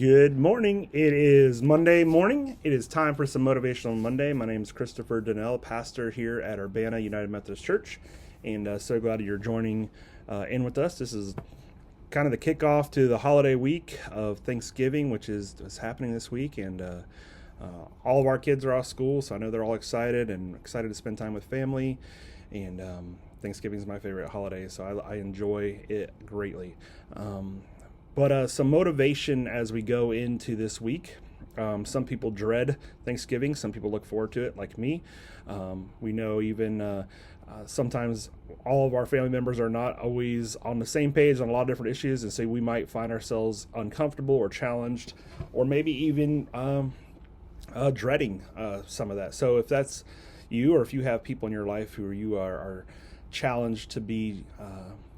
Good morning. It is Monday morning. It is time for some Motivational Monday. My name is Christopher Donnell, pastor here at Urbana United Methodist Church, and so glad you're joining in with us. This is kind of the kickoff to the holiday week of Thanksgiving, which is happening this week, and all of our kids are off school, so I know they're all excited to spend time with family, and Thanksgiving is my favorite holiday, so I enjoy it greatly. But some motivation as we go into this week. Some people dread Thanksgiving. Some people look forward to it, like me. We know even sometimes all of our family members are not always on the same page on a lot of different issues, and so we might find ourselves uncomfortable or challenged, or maybe even dreading some of that. So if that's you, or if you have people in your life who you are challenged to be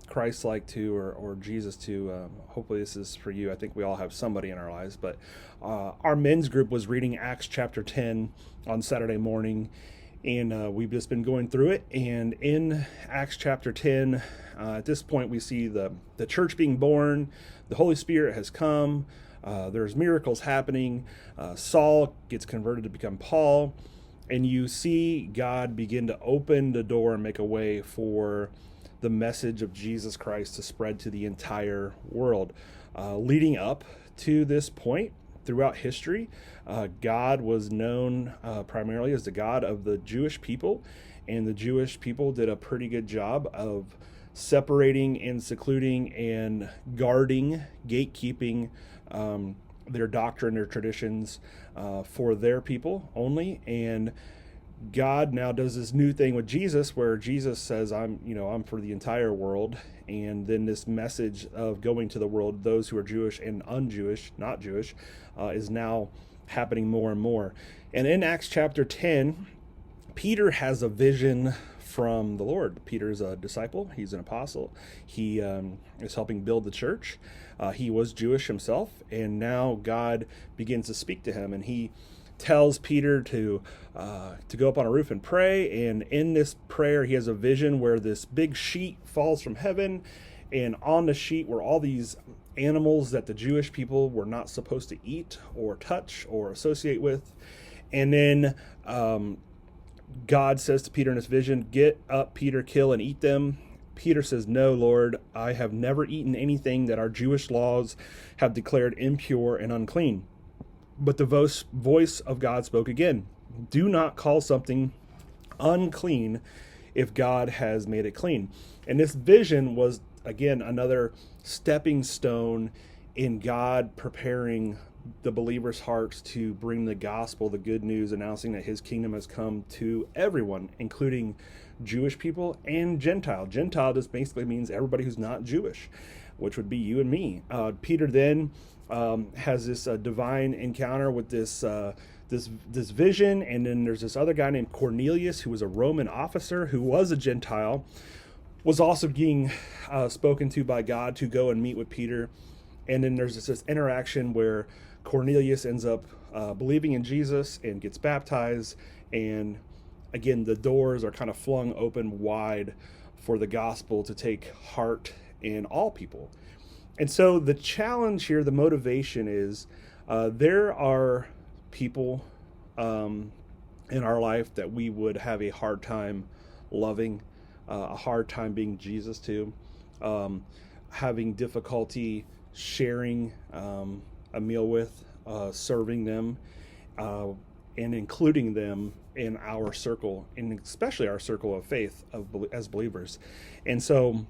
Christ-like to, or Jesus to, hopefully this is for you. I think we all have somebody in our lives, but our men's group was reading Acts chapter 10 on Saturday morning, and we've just been going through it. And in Acts chapter 10, at this point we see the church being born, the Holy Spirit has come, there's miracles happening, Saul gets converted to become Paul, and you see God begin to open the door and make a way for the message of Jesus Christ to spread to the entire world. Leading up to this point, throughout history, God was known primarily as the God of the Jewish people, and the Jewish people did a pretty good job of separating and secluding and guarding, gatekeeping their doctrine, their traditions for their people only. And God now does this new thing with Jesus, where Jesus says, I'm for the entire world. And then this message of going to the world, those who are Jewish and un-Jewish, not Jewish, is now happening more and more. And in Acts chapter 10, Peter has a vision from the Lord. Peter's a disciple. He's an apostle. He is helping build the church. He was Jewish himself, and now God begins to speak to him, and he tells Peter to go up on a roof and pray. And in this prayer, he has a vision where this big sheet falls from heaven, and on the sheet were all these animals that the Jewish people were not supposed to eat or touch or associate with. And then God says to Peter in this vision, "Get up, Peter, kill and eat them." Peter says, "No, Lord, I have never eaten anything that our Jewish laws have declared impure and unclean." But the voice of God spoke again. "Do not call something unclean if God has made it clean." And this vision was, again, another stepping stone in God preparing the believers' hearts to bring the gospel, the good news, announcing that his kingdom has come to everyone, including Jewish people and Gentile. Gentile just basically means everybody who's not Jewish, which would be you and me. Peter then has this divine encounter with this vision, and then there's this other guy named Cornelius, who was a Roman officer, who was a Gentile, was also being spoken to by God to go and meet with Peter. And then there's this interaction where Cornelius ends up believing in Jesus and gets baptized, and again the doors are kind of flung open wide for the gospel to take heart in all people. And so the challenge here, the motivation is, there are people in our life that we would have a hard time loving, a hard time being Jesus to, having difficulty sharing a meal with, serving them, and including them in our circle, and especially our circle of faith as believers. And so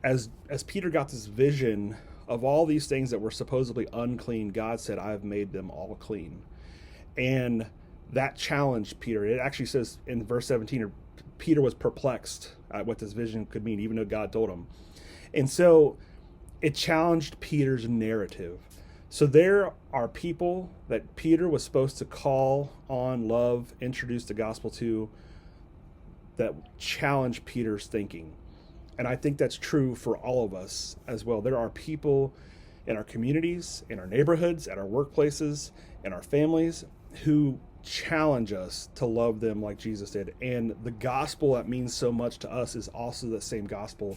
as Peter got this vision of all these things that were supposedly unclean, God said, "I've made them all clean." And that challenged Peter. It actually says in verse 17, Peter was perplexed at what this vision could mean, even though God told him. And so it challenged Peter's narrative. So there are people that Peter was supposed to call on, love, introduce the gospel to, that challenge Peter's thinking. And I think that's true for all of us as well. There are people in our communities, in our neighborhoods, at our workplaces, in our families, who challenge us to love them like Jesus did. And the gospel that means so much to us is also the same gospel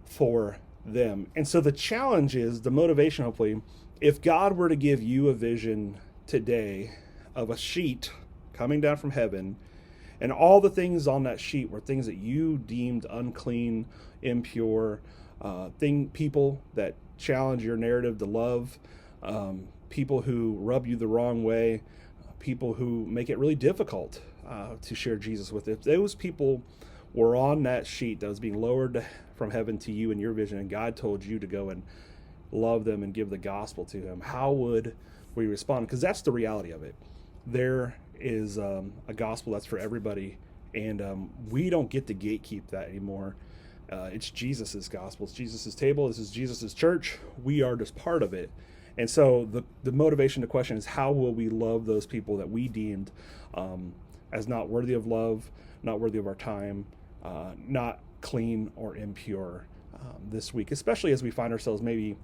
for them. And so the challenge is, the motivation hopefully If God were to give you a vision today of a sheet coming down from heaven, and all the things on that sheet were things that you deemed unclean, impure, people that challenge your narrative to love, people who rub you the wrong way, people who make it really difficult to share Jesus with. If those people were on that sheet that was being lowered from heaven to you in your vision, and God told you to go and love them and give the gospel to them, how would we respond? Because that's the reality of it. There is a gospel that's for everybody, and we don't get to gatekeep that anymore. It's Jesus's gospel. It's Jesus's table. This is Jesus's church. We are just part of it. And so the motivation to question is, how will we love those people that we deemed as not worthy of love, not worthy of our time, not clean or impure this week, especially as we find ourselves maybe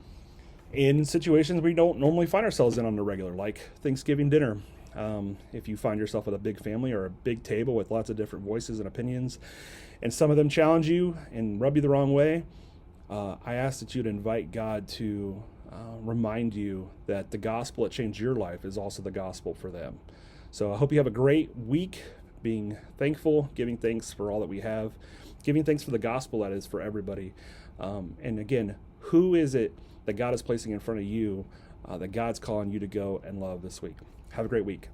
in situations we don't normally find ourselves in on the regular, like Thanksgiving dinner. If you find yourself with a big family or a big table with lots of different voices and opinions, and some of them challenge you and rub you the wrong way, I ask that you'd invite God to remind you that the gospel that changed your life is also the gospel for them. So I hope you have a great week, being thankful, giving thanks for all that we have, giving thanks for the gospel that is for everybody. And again, who is it that God is placing in front of you that God's calling you to go and love this week? Have a great week.